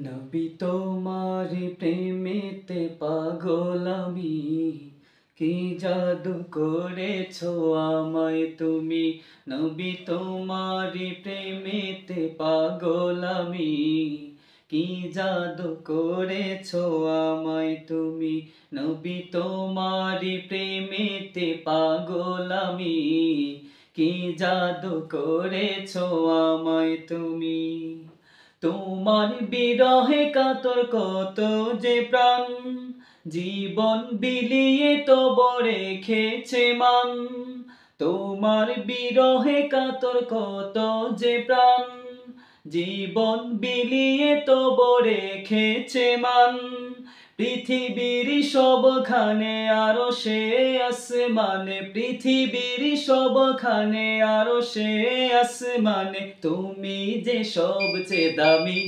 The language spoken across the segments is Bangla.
নবী তোমার প্রেমেতে পাগল আমি, কি জাদু করেছো আমায় তুমি। নবী তোমার প্রেমেতে পাগল আমি, কি জাদু করেছো আমায় তুমি। নবী তোমার প্রেমেতে পাগল আমি, কি জাদু করেছো আমায় তুমি। তোমার বিরহে কাতর কত যে প্রাণ, জীবন বিলিয়ে তব রেখেছে মান। তোমার বিরহে কাতর কত যে প্রাণ, জীবন বিলিয়ে তব রেখেছে মান। পৃথিবীর সবখানে আরশে আসমানে, পৃথিবীর সবখানে আরশে আসমানে, তুমি যে সবচেয়ে দামি।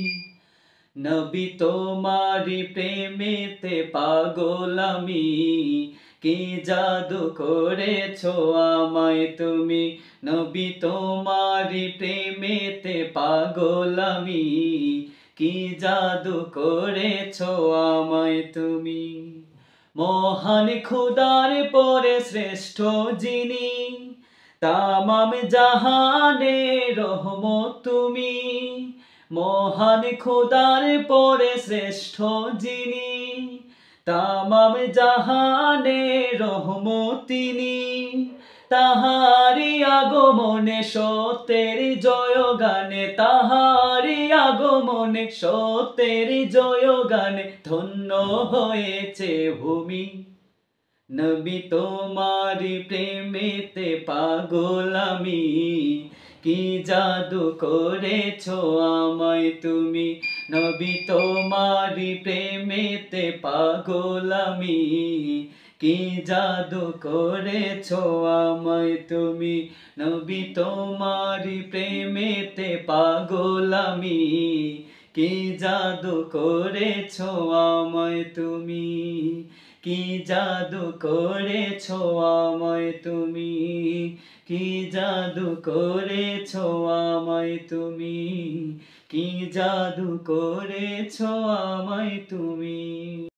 নবী তোমারি প্রেমেতে পাগল আমি, কি জাদু করেছো আমায় তুমি। নবী তোমারি প্রেমেতে পাগল আমি, কি জাদু করেছো আমায় তুমি। মহান খোদার পরে শ্রেষ্ঠ যিনি, তামাম জাহানে রহমত তুমি। মহান খোদার পরে শ্রেষ্ঠ যিনি, তামাম জাহানে রহমত তিনি। তাহারি আগমনে সত্যের জয়গানে, তাহারি আগমনে সত্যের জয়গানে, ধন্য হয়েছে ভূমি। নবী তোমারি প্রেমেতে পাগল আমি, কি জাদু করেছো আমায় তুমি। নবী তোমারি প্রেমেতে পাগল আমি, কি জাদু করেছো আমায় তুমি। নবী তোমারি প্রেমেতে পাগল আমি, কি জাদু করেছো আমায় তুমি। কি জাদু করেছো আমায় তুমি, কি জাদু করেছো আমায় তুমি, কি জাদু করেছো আমায় তুমি।